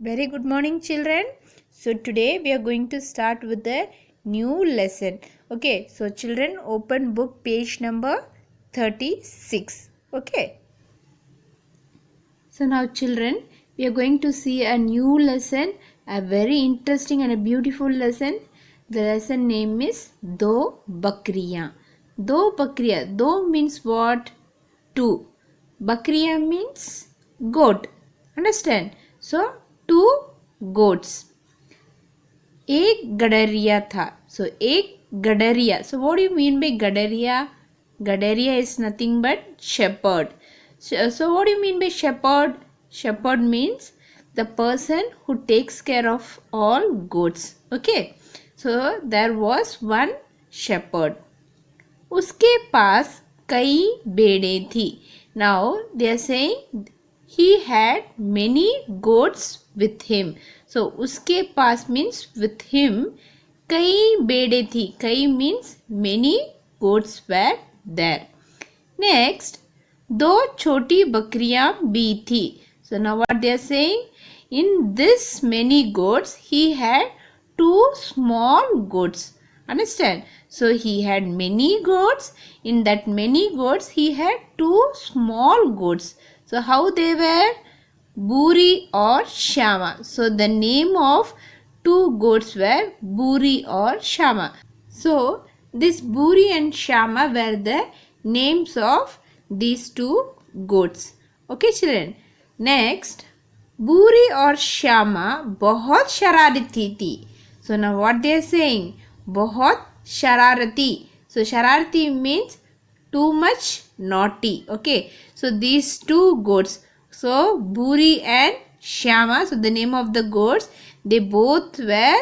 Very good morning, children. So today we are going to start with a new lesson. Okay, so children, open book page number 36. Okay. So now children, we are going to see a new lesson, a very interesting and a beautiful lesson. The lesson name is Do Bakriya. Do Bakriya. Do means what? Two. Bakriya means goat. Understand? So two goats. एक गडरिया था. So एक गडरिया. So what do you mean by गडरिया? Gadaria is nothing but shepherd. So what do you mean by shepherd? Shepherd means the person who takes care of all goats. Okay. So there was one shepherd. उसके पास कई भेड़ें थी. Now they are saying he had many goats with him. So उसके पास means with him कई भेड़ें थी. कई means many goats were there. Next, दो छोटी बकरियां भी थी. So now what they are saying? In this many goats, he had two small goats. Understand? So he had many goats. In that many goats, he had two small goats. So how they were? Buri or Shama. So the name of two goats were Buri or Shama. So this Buri and Shama were the names of these two goats. Okay children. Next, Buri or Shama बहुत शरारती थी. So now what they are saying? बहुत शरारती. So शरारती means too much naughty. Okay. So these two goats. So Buri and Shama. So the name of the goats. They both were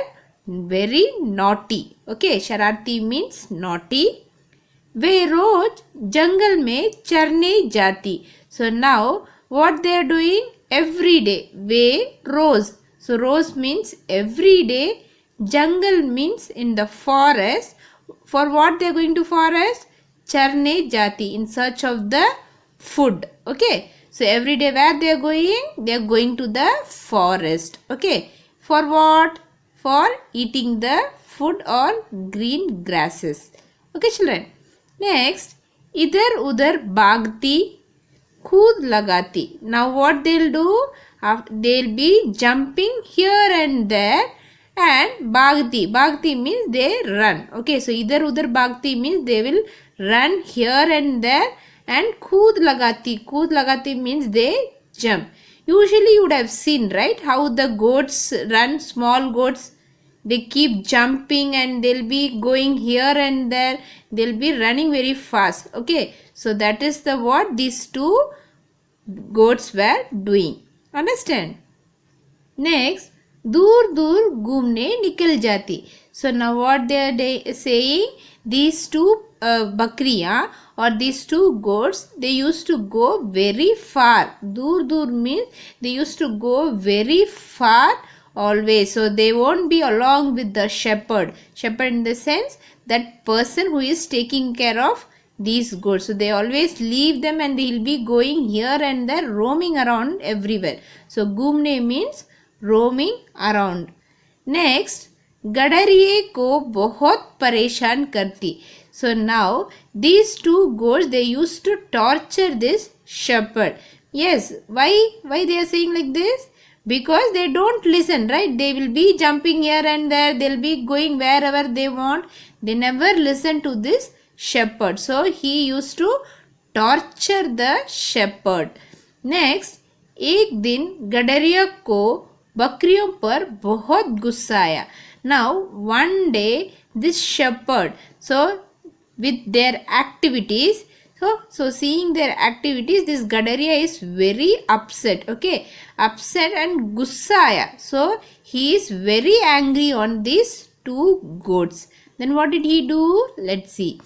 very naughty. Okay. शरारती means naughty. वे रोज जंगल में चरने जाती. So now what they are doing? Every day. Way rose. So rose means every day. Jungle means in the forest. For what they are going to forest? Charne jati, in search of the food. Okay. So every day where they are going? They are going to the forest. Okay. For what? For eating the food or green grasses. Okay children. Next, इधर उधर भागती कूद लगाती. Now what they'll do? They'll be jumping here and there and bhagti. Bhagti means they run. Okay, so idhar udhar bhagti means they will run here and there, and khood lagati means they jump. Usually you would have seen, right, how the goats run, small goats. They keep jumping and they'll be going here and there. They'll be running very fast. Okay, so that is the what these two goats were doing. Understand? Next, दूर दूर घूमने निकल जाती. So now what they are saying? These two bakriya or these two goats, they used to go very far. दूर दूर means they used to go very far always. So they won't be along with the shepherd. Shepherd in the sense that person who is taking care of these goats. So they always leave them and they will be going here and there, roaming around everywhere. So घूमने means roaming around. Next, गडरिये को बहुत परेशान करती. So now these two goats, they used to torture this shepherd. Yes, why they are saying like this? Because they don't listen, right? They will be jumping here and there. They'll be going wherever they want. They never listen to this shepherd. So he used to torture the shepherd. Next, एक दिन गडरिया को बकरियों पर बहुत गुस्सा आया. Now one day this shepherd, so with their activities, so seeing their activities, this Gadaria is very upset. Okay, upset and gussa aaya. So he is very angry on these two goats. Then what did he do? Let's see.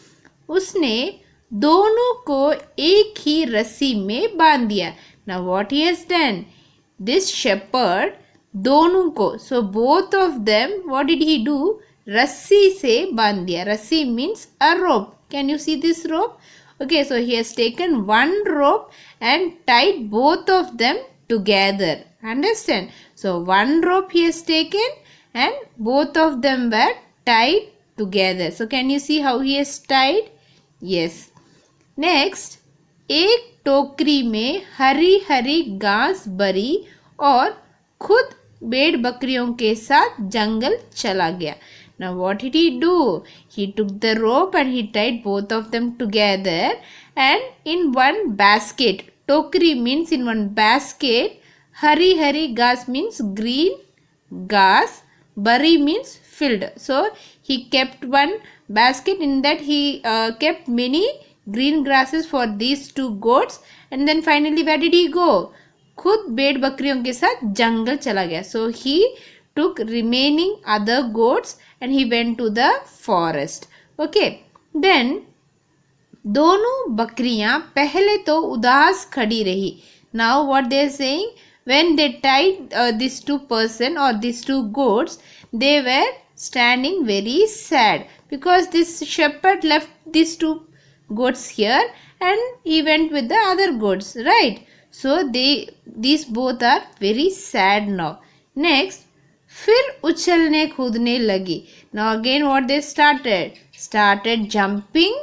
उसने दोनों को एक ही रस्सी में बांध दिया. Now what he has done? This shepherd दोनों को, so both of them, what did he do? रस्सी से बांध दिया. रस्सी means a rope. Can you see this rope? Okay, so he has taken one rope and tied both of them together. Understand? So one rope he has taken and both of them were tied together. So can you see how he has tied? Yes. Next, एक टोकरी में हरी हरी घास भरी और खुद भेड़ बकरियों के साथ जंगल चला गया. Now what did he do? He took the rope and he tied both of them together and in one basket. Tokri means in one basket. Hari hari घास means green grass. Bari means filled. So he kept one basket. In that he kept many green grasses for these two goats. And then finally where did he go? खुद भेड़ बकरियों के साथ जंगल चला गया. So he took remaining other goats and he went to the forest. Okay. Then दोनों बकरियां पहले तो उदास खड़ी रही. Now what they are saying? When they tied these two person or these two goats, they were standing very sad because this shepherd left these two goats here and he went with the other goats, right? So these both are very sad now. Next, फिर उछलने कूदने लगी. Now again what they started jumping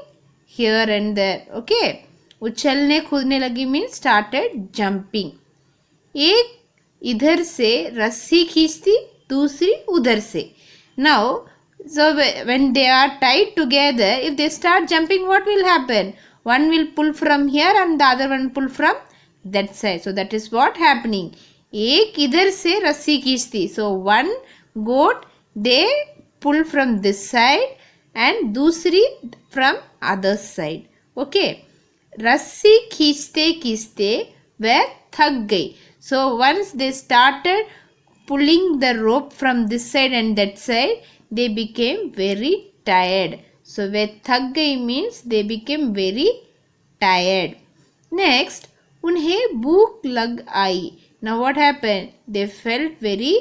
here and there. Okay, उछलने कूदने लगी means started jumping. एक इधर से रस्सी खींचती, दूसरी उधर से. Now so when they are tied together, if they start jumping, what will happen? One will pull from here and the other one pull from that side. So that is what happening. एक इधर से रस्सी खींचती. So one goat they pull from this side and दूसरी from other side. Okay. रस्सी खींचते खींचते वह थक गई. So once they started pulling the rope from this side and that side, they became very tired. So वह थक गई means they became very tired. Next, उन्हें भूख लग आई. Now what happened? They felt very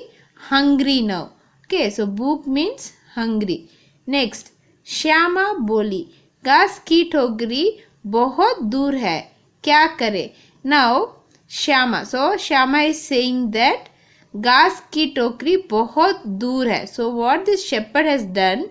hungry now. Okay, so भूख means hungry. Next, Shyama बोली, घास की टोकरी बहुत दूर है, क्या करे? Now Shyama. So Shyama is saying that घास की टोकरी बहुत दूर है. So what this shepherd has done,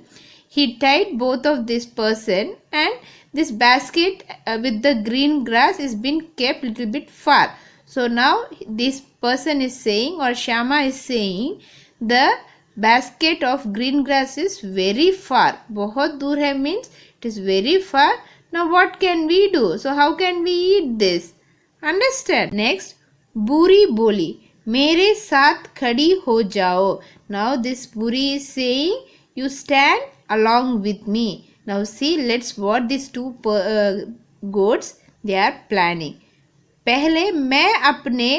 he tied both of this person and this basket with the green grass is been kept little bit far. So now this person is saying or Shyama is saying the basket of green grass is very far. बहुत दूर है means it is very far. Now what can we do? So how can we eat this? Understand? Next, Buri बोली, मेरे साथ खड़ी हो जाओ. Now this Buri is saying, you stand along with me. Now see, let's watch these two goats. They are planning. पहले मैं अपने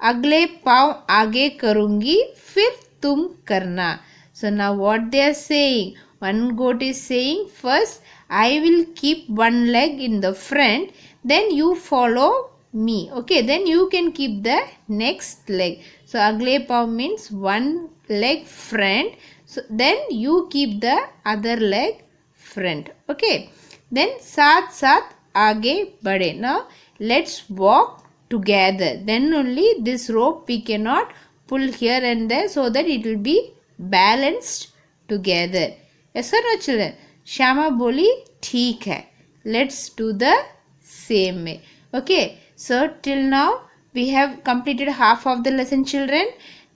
अगले पाँव आगे करूँगी, फिर तुम करना. So now what they are saying? One goat is saying, first I will keep one leg in the front, then you follow me. Okay, then you can keep the next leg. So agle pav means one leg front. So then you keep the other leg front. Okay, then साथ साथ आगे बढ़े. Now let's walk together. Then only this rope we cannot pull here and there, so that it will be balanced together. Yes or no children? Shyama बोली ठीक है. Let's do the same way. Okay. So till now we have completed half of the lesson, children.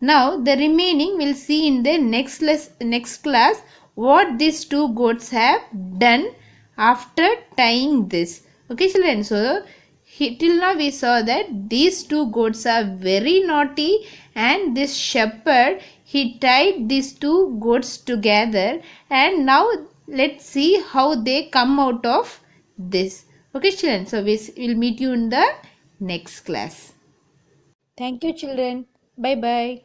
Now the remaining we'll see in the next class what these two goats have done after tying this. Okay, children. So till now we saw that these two goats are very naughty and this shepherd he tied these two goats together, and now let's see how they come out of this. Okay, children. So we will meet you in the next class. Thank you, children. Bye bye.